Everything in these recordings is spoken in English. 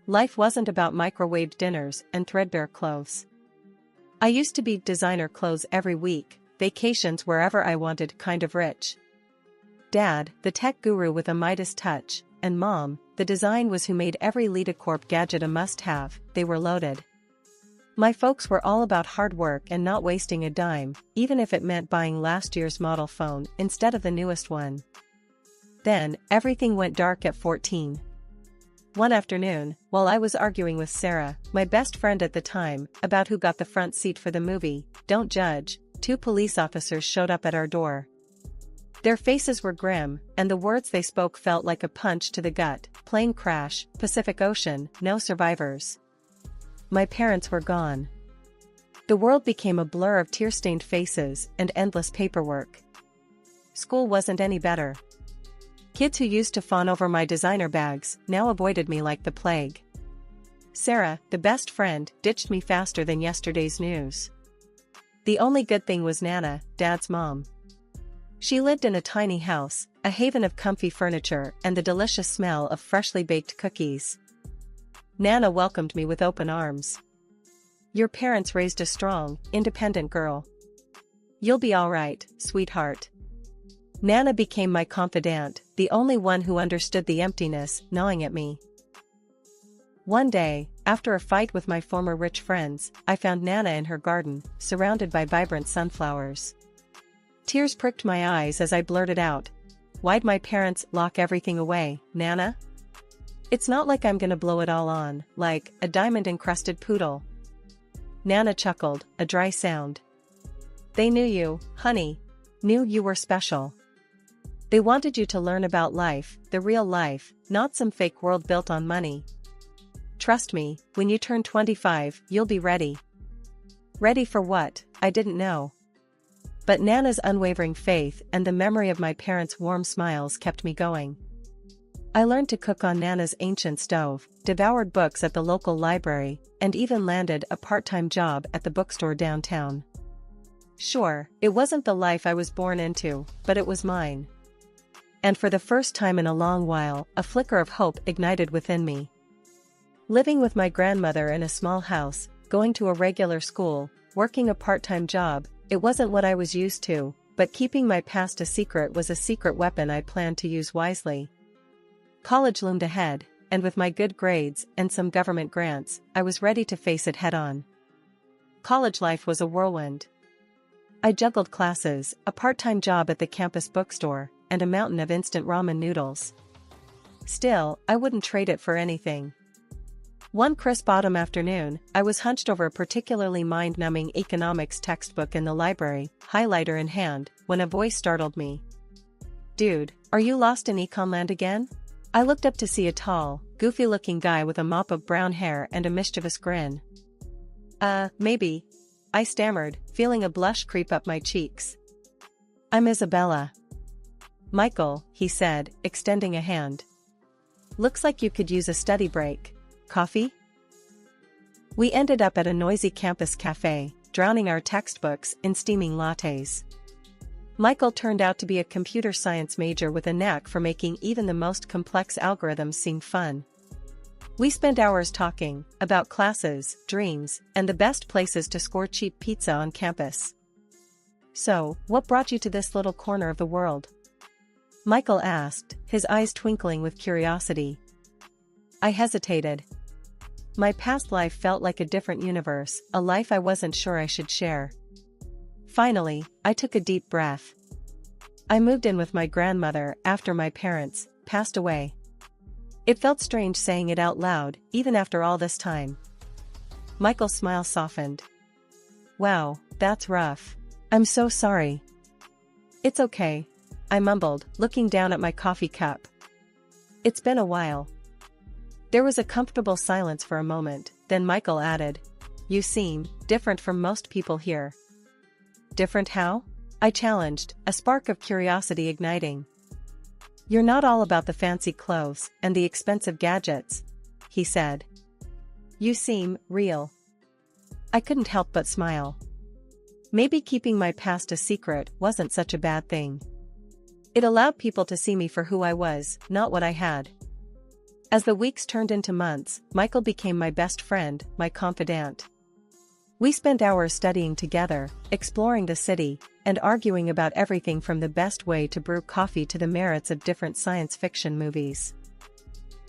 Life wasn't about microwaved dinners and threadbare clothes. I used to be designer clothes every week, vacations wherever I wanted, kind of rich. Dad, the tech guru with a Midas touch, and Mom, the design whiz who made every LitaCorp gadget a must-have. They were loaded. My folks were all about hard work and not wasting a dime, even if it meant buying last year's model phone instead of the newest one. Then, everything went dark at 14. One afternoon, while I was arguing with Sarah, my best friend at the time, about who got the front seat for the movie, Don't Judge, 2 police officers showed up at our door. Their faces were grim, and the words they spoke felt like a punch to the gut. Plane crash, Pacific Ocean, no survivors. My parents were gone. The world became a blur of tear-stained faces and endless paperwork. School wasn't any better. Kids who used to fawn over my designer bags now avoided me like the plague. Sarah, the best friend, ditched me faster than yesterday's news. The only good thing was Nana, Dad's mom. She lived in a tiny house, a haven of comfy furniture and the delicious smell of freshly baked cookies. Nana welcomed me with open arms. Your parents raised a strong, independent girl. You'll be all right, sweetheart. Nana became my confidant, the only one who understood the emptiness gnawing at me. One day, after a fight with my former rich friends, I found Nana in her garden, surrounded by vibrant sunflowers. Tears pricked my eyes as I blurted out, "Why'd my parents lock everything away, Nana? It's not like I'm gonna blow it all on, like a diamond-encrusted poodle." Nana chuckled, a dry sound. "They knew you, honey. Knew you were special. They wanted you to learn about life, the real life, not some fake world built on money. Trust me, when you turn 25, you'll be ready." Ready for what? I didn't know. But Nana's unwavering faith and the memory of my parents' warm smiles kept me going. I learned to cook on Nana's ancient stove, devoured books at the local library, and even landed a part-time job at the bookstore downtown. Sure, it wasn't the life I was born into, but it was mine. And for the first time in a long while, a flicker of hope ignited within me. Living with my grandmother in a small house, going to a regular school, working a part-time job, it wasn't what I was used to, but keeping my past a secret was a secret weapon I planned to use wisely. College loomed ahead, and with my good grades and some government grants, I was ready to face it head-on. College life was a whirlwind. I juggled classes, a part-time job at the campus bookstore, and a mountain of instant ramen noodles. Still, I wouldn't trade it for anything. One crisp autumn afternoon, I was hunched over a particularly mind-numbing economics textbook in the library, highlighter in hand, when a voice startled me. "Dude, are you lost in econland again?" I looked up to see a tall, goofy-looking guy with a mop of brown hair and a mischievous grin. Maybe," I stammered, feeling a blush creep up my cheeks. "I'm Isabella." "Michael," he said, extending a hand. "Looks like you could use a study break. Coffee?" We ended up at a noisy campus cafe, drowning our textbooks in steaming lattes. Michael turned out to be a computer science major with a knack for making even the most complex algorithms seem fun. We spent hours talking about classes, dreams, and the best places to score cheap pizza on campus. "So, what brought you to this little corner of the world?" Michael asked, his eyes twinkling with curiosity. I hesitated. My past life felt like a different universe, a life I wasn't sure I should share. Finally, I took a deep breath. I moved in with my grandmother after my parents passed away. It felt strange saying it out loud, even after all this time. Michael's smile softened. "Wow, that's rough. I'm so sorry." "It's okay," I mumbled, looking down at my coffee cup. "It's been a while." There was a comfortable silence for a moment, then Michael added, "You seem different from most people here." "Different how?" I challenged, a spark of curiosity igniting. "You're not all about the fancy clothes and the expensive gadgets," he said. "You seem real." I couldn't help but smile. Maybe keeping my past a secret wasn't such a bad thing. It allowed people to see me for who I was, not what I had. As the weeks turned into months, Michael became my best friend, my confidant. We spent hours studying together, exploring the city, and arguing about everything from the best way to brew coffee to the merits of different science fiction movies.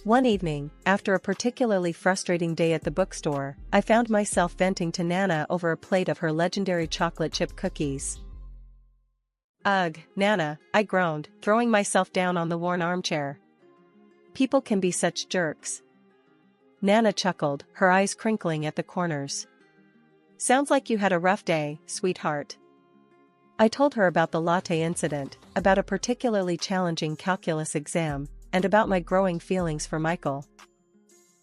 One evening, after a particularly frustrating day at the bookstore, I found myself venting to Nana over a plate of her legendary chocolate chip cookies. "Ugh, Nana," I groaned, throwing myself down on the worn armchair. "People can be such jerks." Nana chuckled, her eyes crinkling at the corners. "Sounds like you had a rough day, sweetheart." I told her about the latte incident, about a particularly challenging calculus exam, and about my growing feelings for Michael.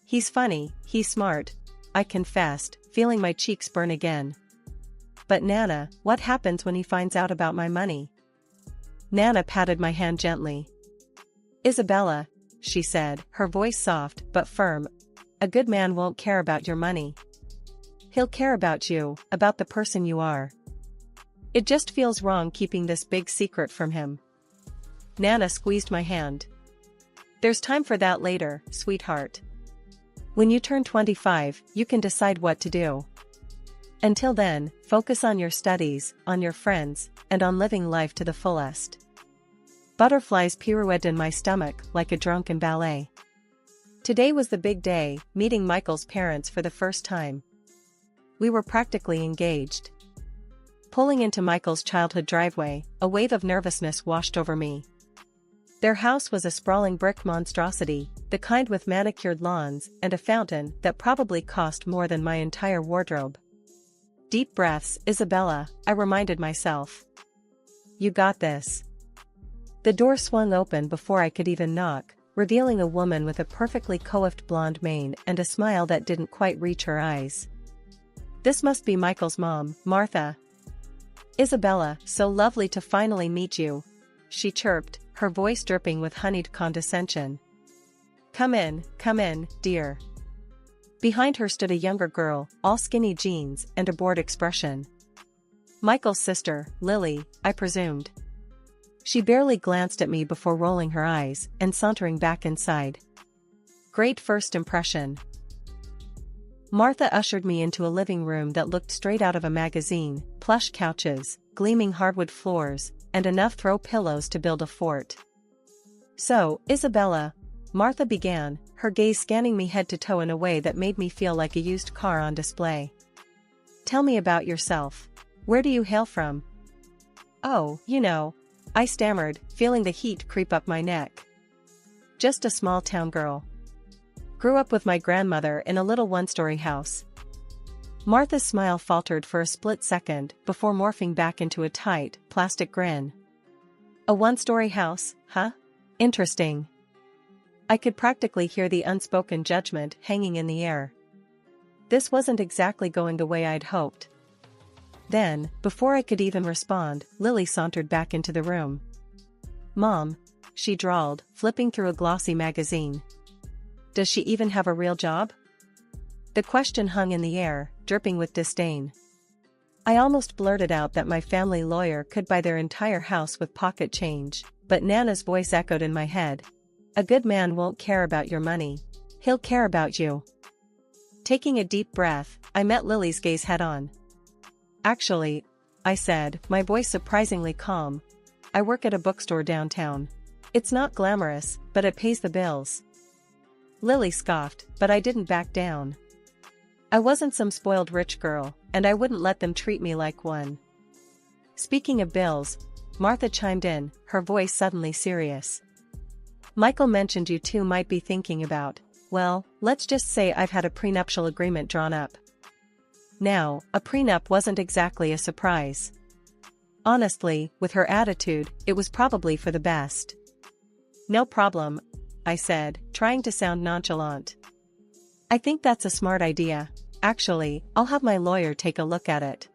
"He's funny, he's smart," I confessed, feeling my cheeks burn again. "But Nana, what happens when he finds out about my money?" Nana patted my hand gently. "Isabella," she said, her voice soft but firm, "a good man won't care about your money. He'll care about you, about the person you are. It just feels wrong keeping this big secret from him." Nana squeezed my hand. "There's time for that later, sweetheart. When you turn 25, you can decide what to do. Until then, focus on your studies, on your friends, and on living life to the fullest." Butterflies pirouetted in my stomach like a drunken ballet. Today was the big day, meeting Michael's parents for the first time. We were practically engaged. Pulling into Michael's childhood driveway, a wave of nervousness washed over me. Their house was a sprawling brick monstrosity, the kind with manicured lawns and a fountain that probably cost more than my entire wardrobe. "Deep breaths, Isabella," I reminded myself. "You got this." The door swung open before I could even knock, revealing a woman with a perfectly coiffed blonde mane and a smile that didn't quite reach her eyes. "This must be Michael's mom, Martha." "Isabella, so lovely to finally meet you," she chirped, her voice dripping with honeyed condescension. Come in, dear." Behind her stood a younger girl, all skinny jeans and a bored expression. "Michael's sister, Lily, I presumed." She barely glanced at me before rolling her eyes and sauntering back inside. Great first impression. Martha ushered me into a living room that looked straight out of a magazine, plush couches, gleaming hardwood floors, and enough throw pillows to build a fort. "So, Isabella," Martha began, her gaze scanning me head to toe in a way that made me feel like a used car on display. "Tell me about yourself. Where do you hail from?" "Oh, you know," I stammered, feeling the heat creep up my neck. "Just a small-town girl. Grew up with my grandmother in a little one-story house." Martha's smile faltered for a split second before morphing back into a tight, plastic grin. "A one-story house, huh? Interesting." I could practically hear the unspoken judgment hanging in the air. This wasn't exactly going the way I'd hoped. Then, before I could even respond, Lily sauntered back into the room. "Mom," she drawled, flipping through a glossy magazine. "Does she even have a real job?" The question hung in the air, dripping with disdain. I almost blurted out that my family lawyer could buy their entire house with pocket change, but Nana's voice echoed in my head. "A good man won't care about your money. He'll care about you." Taking a deep breath, I met Lily's gaze head-on. "Actually," I said, my voice surprisingly calm, "I work at a bookstore downtown. It's not glamorous, but it pays the bills." Lily scoffed, but I didn't back down. I wasn't some spoiled rich girl, and I wouldn't let them treat me like one. "Speaking of bills," Martha chimed in, her voice suddenly serious. "Michael mentioned you two might be thinking about, well, let's just say I've had a prenuptial agreement drawn up." Now, a prenup wasn't exactly a surprise. Honestly, with her attitude, it was probably for the best. "No problem," I said, trying to sound nonchalant. "I think that's a smart idea. Actually, I'll have my lawyer take a look at it."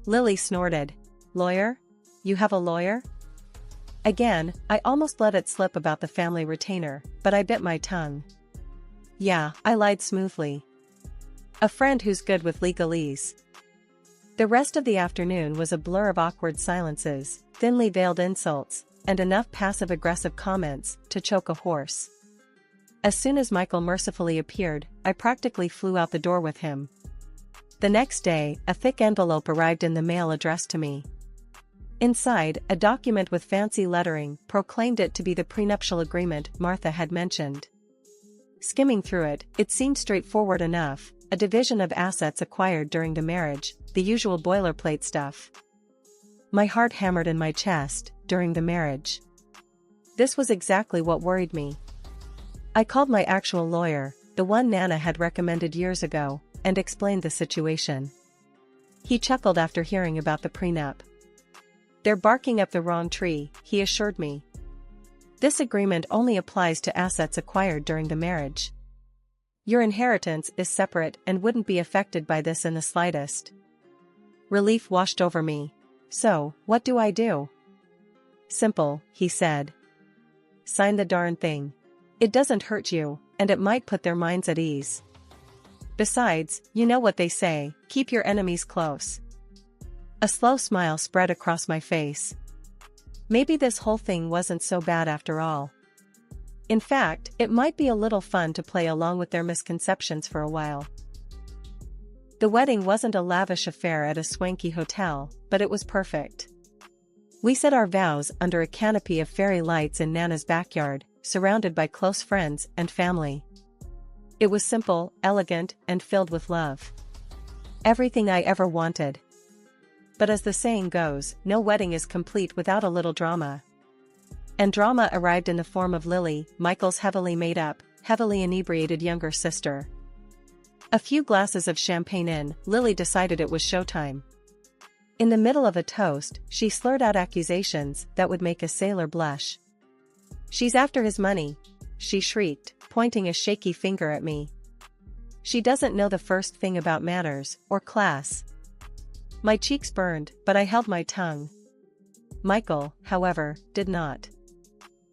Lily snorted. "Lawyer? You have a lawyer?" Again, I almost let it slip about the family retainer, but I bit my tongue. "Yeah," I lied smoothly. "A friend who's good with legalese." The rest of the afternoon was a blur of awkward silences, thinly veiled insults, and enough passive-aggressive comments to choke a horse. As soon as Michael mercifully appeared, I practically flew out the door with him. The next day, a thick envelope arrived in the mail addressed to me. Inside, a document with fancy lettering proclaimed it to be the prenuptial agreement Martha had mentioned. Skimming through it, it seemed straightforward enough: a division of assets acquired during the marriage, the usual boilerplate stuff. My heart hammered in my chest. During the marriage. This was exactly what worried me. I called my actual lawyer, the one Nana had recommended years ago, and explained the situation. He chuckled after hearing about the prenup. "They're barking up the wrong tree," he assured me. "This agreement only applies to assets acquired during the marriage. Your inheritance is separate and wouldn't be affected by this in the slightest." Relief washed over me. "So, what do I do?" "Simple," he said. "Sign the darn thing. It doesn't hurt you, and it might put their minds at ease. Besides, you know what they say, keep your enemies close." A slow smile spread across my face. Maybe this whole thing wasn't so bad after all. In fact, it might be a little fun to play along with their misconceptions for a while. The wedding wasn't a lavish affair at a swanky hotel, but it was perfect. We said our vows under a canopy of fairy lights in Nana's backyard, surrounded by close friends and family. It was simple, elegant, and filled with love. Everything I ever wanted. But as the saying goes, no wedding is complete without a little drama. And drama arrived in the form of Lily, Michael's heavily made up, heavily inebriated younger sister. A few glasses of champagne in, Lily decided it was showtime. In the middle of a toast, she slurred out accusations that would make a sailor blush. "She's after his money," she shrieked, pointing a shaky finger at me. "She doesn't know the first thing about manners, or class." My cheeks burned, but I held my tongue. Michael, however, did not.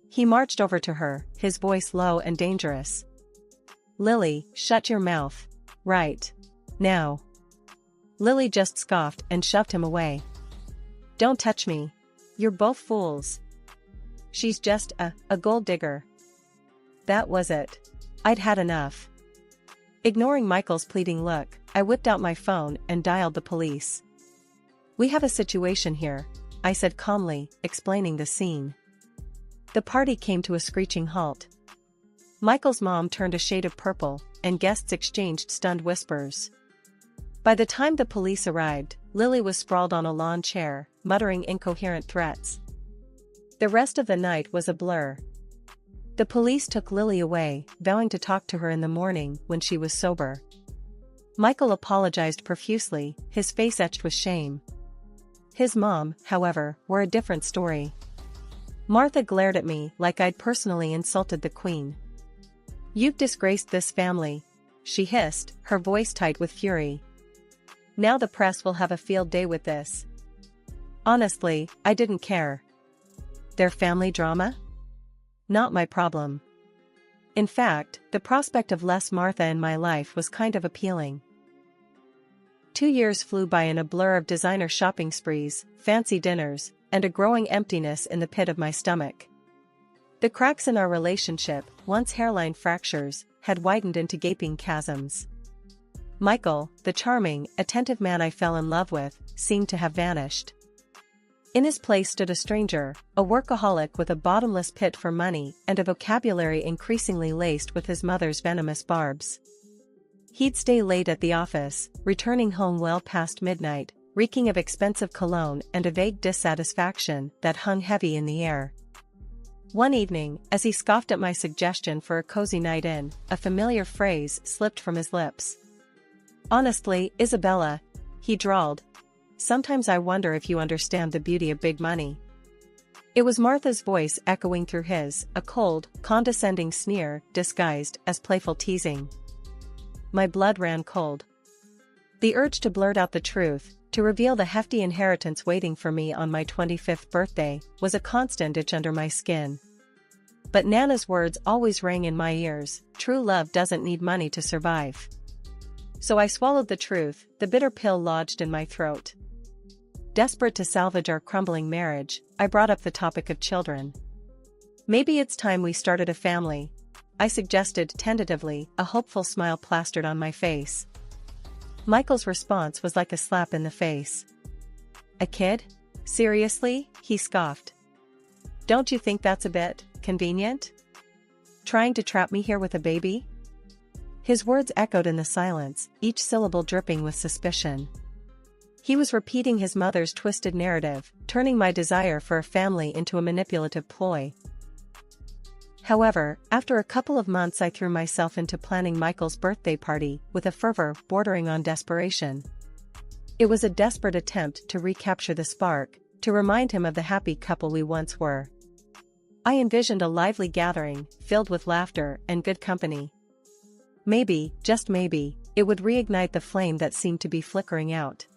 He marched over to her, his voice low and dangerous. "Lily, shut your mouth. Right now." Lily just scoffed and shoved him away. "Don't touch me. You're both fools. She's just a gold digger." That was it. I'd had enough. Ignoring Michael's pleading look, I whipped out my phone and dialed the police. "We have a situation here," I said calmly, explaining the scene. The party came to a screeching halt. Michael's mom turned a shade of purple, and guests exchanged stunned whispers. By the time the police arrived, Lily was sprawled on a lawn chair, muttering incoherent threats. The rest of the night was a blur. The police took Lily away, vowing to talk to her in the morning when she was sober. Michael apologized profusely, his face etched with shame. His mom, however, were a different story. Martha glared at me like I'd personally insulted the queen. "You've disgraced this family," she hissed, her voice tight with fury. "Now the press will have a field day with this." Honestly, I didn't care. Their family drama? Not my problem. In fact, the prospect of less Martha in my life was kind of appealing. 2 years flew by in a blur of designer shopping sprees, fancy dinners, and a growing emptiness in the pit of my stomach. The cracks in our relationship, once hairline fractures, had widened into gaping chasms. Michael, the charming, attentive man I fell in love with, seemed to have vanished. In his place stood a stranger, a workaholic with a bottomless pit for money and a vocabulary increasingly laced with his mother's venomous barbs. He'd stay late at the office, returning home well past midnight, reeking of expensive cologne and a vague dissatisfaction that hung heavy in the air. One evening, as he scoffed at my suggestion for a cozy night in, a familiar phrase slipped from his lips. "Honestly, Isabella," he drawled, "sometimes I wonder if you understand the beauty of big money." It was Martha's voice echoing through his, a cold, condescending sneer disguised as playful teasing. My blood ran cold. The urge to blurt out the truth, to reveal the hefty inheritance waiting for me on my 25th birthday, was a constant itch under my skin. But Nana's words always rang in my ears: true love doesn't need money to survive. So I swallowed the truth, the bitter pill lodged in my throat. Desperate to salvage our crumbling marriage, I brought up the topic of children. "Maybe it's time we started a family," I suggested tentatively, a hopeful smile plastered on my face. Michael's response was like a slap in the face. A kid? Seriously? He scoffed. Don't you think that's a bit convenient? Trying to trap me here with a baby? His words echoed in the silence, each syllable dripping with suspicion. He was repeating his mother's twisted narrative, turning my desire for a family into a manipulative ploy. However, after a couple of months I threw myself into planning Michael's birthday party with a fervor bordering on desperation. It was a desperate attempt to recapture the spark, to remind him of the happy couple we once were. I envisioned a lively gathering, filled with laughter and good company. Maybe, just maybe, it would reignite the flame that seemed to be flickering out.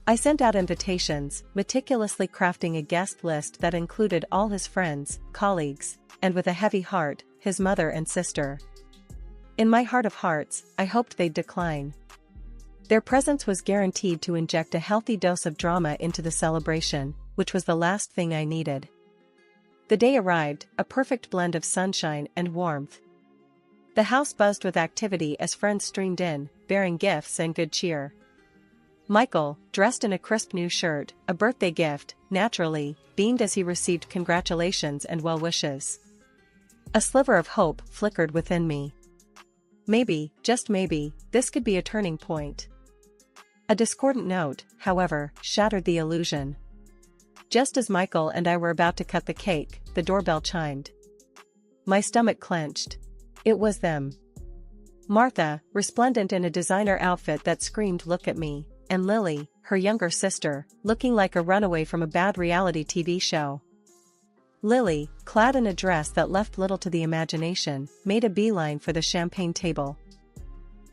I sent out invitations, meticulously crafting a guest list that included all his friends, colleagues, and with a heavy heart, his mother and sister. In my heart of hearts, I hoped they'd decline. Their presence was guaranteed to inject a healthy dose of drama into the celebration, which was the last thing I needed. The day arrived, a perfect blend of sunshine and warmth. The house buzzed with activity as friends streamed in, bearing gifts and good cheer. Michael, dressed in a crisp new shirt, a birthday gift, naturally, beamed as he received congratulations and well wishes. A sliver of hope flickered within me. Maybe, just maybe, this could be a turning point. A discordant note, however, shattered the illusion. Just as Michael and I were about to cut the cake, the doorbell chimed. My stomach clenched. It was them. Martha, resplendent in a designer outfit that screamed "Look at me," and Lily, her younger sister, looking like a runaway from a bad reality TV show. Lily, clad in a dress that left little to the imagination, made a beeline for the champagne table.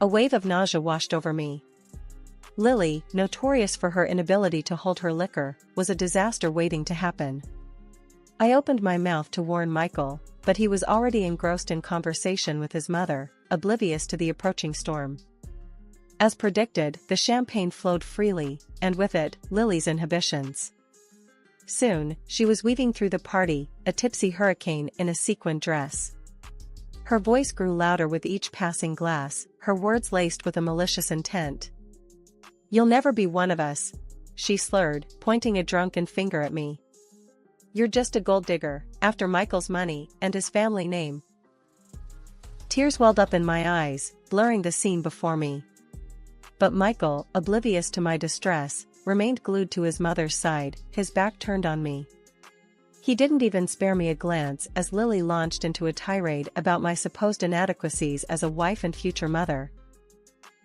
A wave of nausea washed over me. Lily, notorious for her inability to hold her liquor, was a disaster waiting to happen. I opened my mouth to warn Michael, but he was already engrossed in conversation with his mother, oblivious to the approaching storm. As predicted, the champagne flowed freely, and with it, Lily's inhibitions. Soon, she was weaving through the party, a tipsy hurricane in a sequin dress. Her voice grew louder with each passing glass, her words laced with a malicious intent. "You'll never be one of us," she slurred, pointing a drunken finger at me. "You're just a gold digger, after Michael's money and his family name." Tears welled up in my eyes, blurring the scene before me. But Michael, oblivious to my distress, remained glued to his mother's side, his back turned on me. He didn't even spare me a glance as Lily launched into a tirade about my supposed inadequacies as a wife and future mother.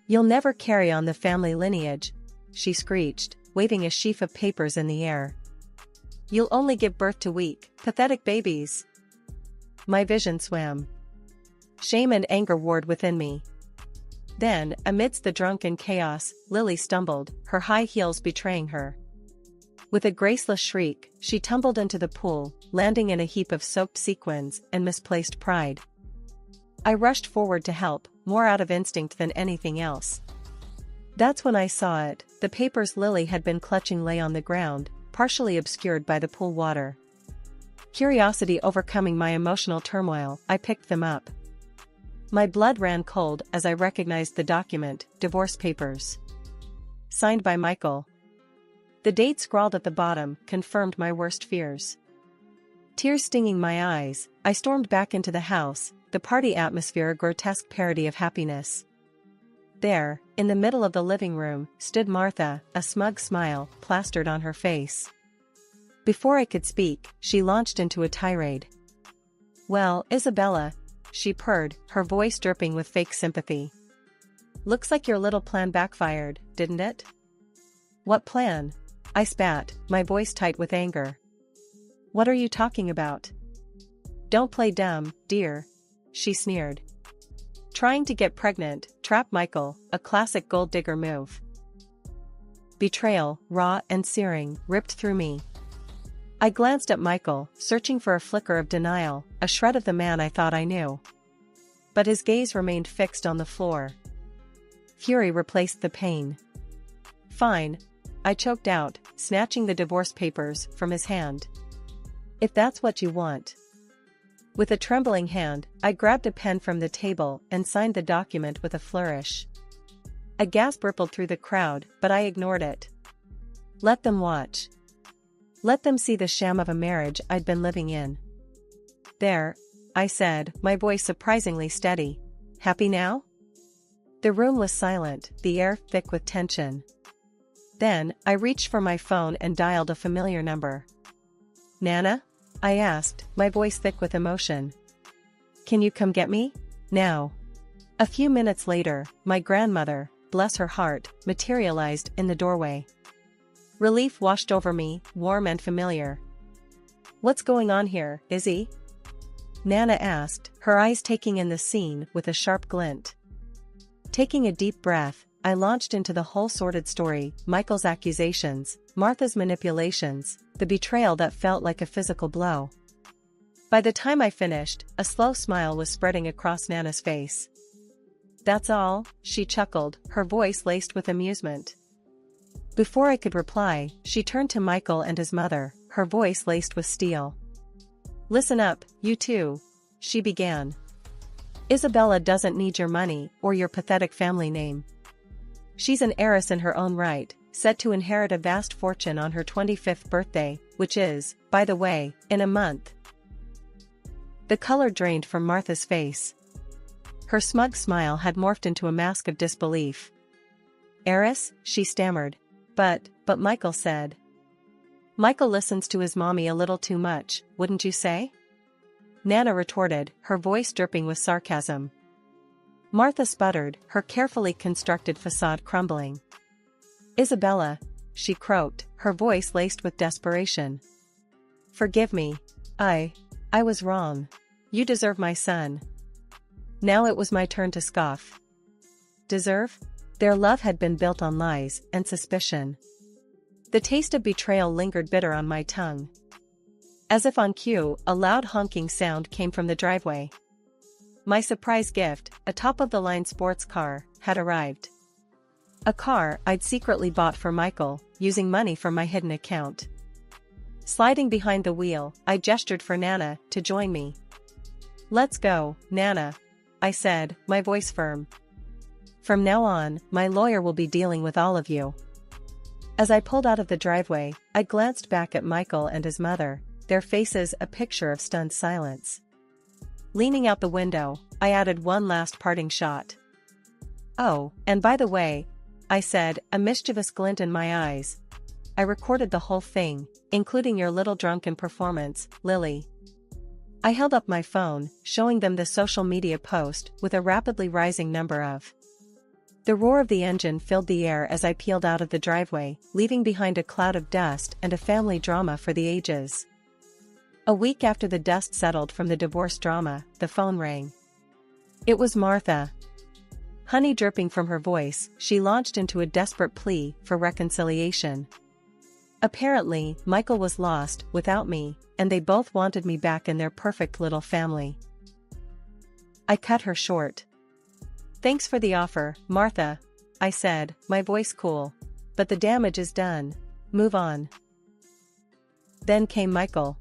"You'll never carry on the family lineage," she screeched, waving a sheaf of papers in the air. "You'll only give birth to weak, pathetic babies." My vision swam. Shame and anger warred within me. Then, amidst the drunken chaos, Lily stumbled, her high heels betraying her. With a graceless shriek, she tumbled into the pool, landing in a heap of soaked sequins and misplaced pride. I rushed forward to help, more out of instinct than anything else. That's when I saw it, the papers Lily had been clutching lay on the ground, partially obscured by the pool water. Curiosity overcoming my emotional turmoil, I picked them up. My blood ran cold as I recognized the document, divorce papers. Signed by Michael. The date scrawled at the bottom confirmed my worst fears. Tears stinging my eyes, I stormed back into the house, the party atmosphere a grotesque parody of happiness. There, in the middle of the living room, stood Martha, a smug smile plastered on her face. Before I could speak, she launched into a tirade. "Well, Isabella," she purred, her voice dripping with fake sympathy. "Looks like your little plan backfired, didn't it?" "What plan?" I spat, my voice tight with anger. "What are you talking about?" "Don't play dumb, dear," she sneered. "Trying to get pregnant, trap Michael, a classic gold digger move." Betrayal, raw and searing, ripped through me. I glanced at Michael, searching for a flicker of denial, a shred of the man I thought I knew. But his gaze remained fixed on the floor. Fury replaced the pain. "Fine," I choked out, snatching the divorce papers from his hand. "If that's what you want." With a trembling hand, I grabbed a pen from the table and signed the document with a flourish. A gasp rippled through the crowd, but I ignored it. Let them watch. Let them see the sham of a marriage I'd been living in. There, I said, my voice surprisingly steady. Happy now? The room was silent, the air thick with tension. Then, I reached for my phone and dialed a familiar number. Nana? I asked, my voice thick with emotion. Can you come get me? Now. A few minutes later, my grandmother, bless her heart, materialized in the doorway. Relief washed over me, warm and familiar. What's going on here, Izzy? Nana asked, her eyes taking in the scene with a sharp glint. Taking a deep breath, I launched into the whole sordid story, Michael's accusations, Martha's manipulations, the betrayal that felt like a physical blow. By the time I finished, a slow smile was spreading across Nana's face. That's all, she chuckled, her voice laced with amusement. Before I could reply, she turned to Michael and his mother, her voice laced with steel. Listen up, you two, she began. Isabella doesn't need your money or your pathetic family name. She's an heiress in her own right, set to inherit a vast fortune on her 25th birthday, which is, by the way, in a month. The color drained from Martha's face. Her smug smile had morphed into a mask of disbelief. Heiress, she stammered. But Michael said. Michael listens to his mommy a little too much, wouldn't you say? Nana retorted, her voice dripping with sarcasm. Martha sputtered, her carefully constructed facade crumbling. Isabella, she croaked, her voice laced with desperation. Forgive me. I was wrong. You deserve my son. Now it was my turn to scoff. Deserve? Their love had been built on lies and suspicion. The taste of betrayal lingered bitter on my tongue. As if on cue, a loud honking sound came from the driveway. My surprise gift, a top-of-the-line sports car, had arrived. A car I'd secretly bought for Michael, using money from my hidden account. Sliding behind the wheel, I gestured for Nana to join me. Let's go, Nana, I said, my voice firm. From now on, my lawyer will be dealing with all of you. As I pulled out of the driveway, I glanced back at Michael and his mother, their faces a picture of stunned silence. Leaning out the window, I added one last parting shot. Oh, and by the way, I said, a mischievous glint in my eyes. I recorded the whole thing, including your little drunken performance, Lily. I held up my phone, showing them the social media post with a rapidly rising number of. The roar of the engine filled the air as I peeled out of the driveway, leaving behind a cloud of dust and a family drama for the ages. A week after the dust settled from the divorce drama, the phone rang. It was Martha. Honey dripping from her voice, she launched into a desperate plea for reconciliation. Apparently, Michael was lost without me, and they both wanted me back in their perfect little family. I cut her short. Thanks for the offer, Martha, I said, my voice cool. But the damage is done. Move on. Then came Michael.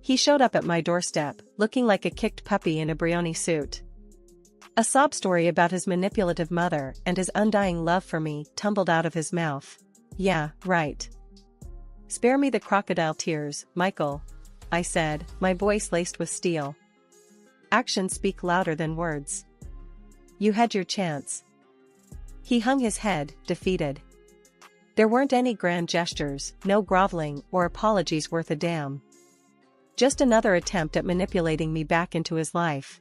He showed up at my doorstep, looking like a kicked puppy in a Brioni suit. A sob story about his manipulative mother and his undying love for me tumbled out of his mouth. Yeah, right. Spare me the crocodile tears, Michael, I said, my voice laced with steel. Actions speak louder than words. You had your chance. He hung his head, defeated. There weren't any grand gestures, no groveling or apologies worth a damn. Just another attempt at manipulating me back into his life.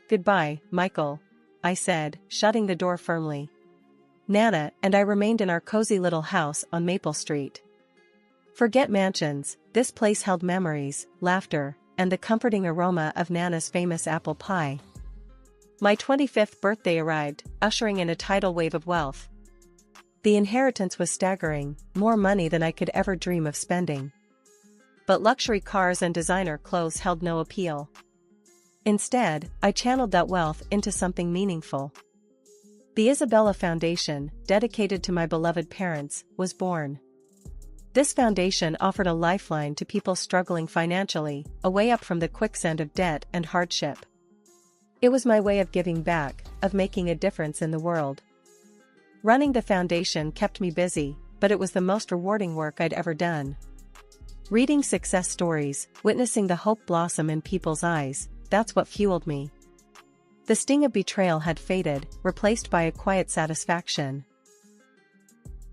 Goodbye, Michael, I said, shutting the door firmly. Nana and I remained in our cozy little house on Maple Street. Forget mansions, this place held memories, laughter, and the comforting aroma of Nana's famous apple pie. My 25th birthday arrived, ushering in a tidal wave of wealth. The inheritance was staggering, more money than I could ever dream of spending. But luxury cars and designer clothes held no appeal. Instead, I channeled that wealth into something meaningful. The Isabella Foundation, dedicated to my beloved parents, was born. This foundation offered a lifeline to people struggling financially, a way up from the quicksand of debt and hardship. It was my way of giving back, of making a difference in the world. Running the foundation kept me busy, but it was the most rewarding work I'd ever done. Reading success stories, witnessing the hope blossom in people's eyes, that's what fueled me. The sting of betrayal had faded, replaced by a quiet satisfaction.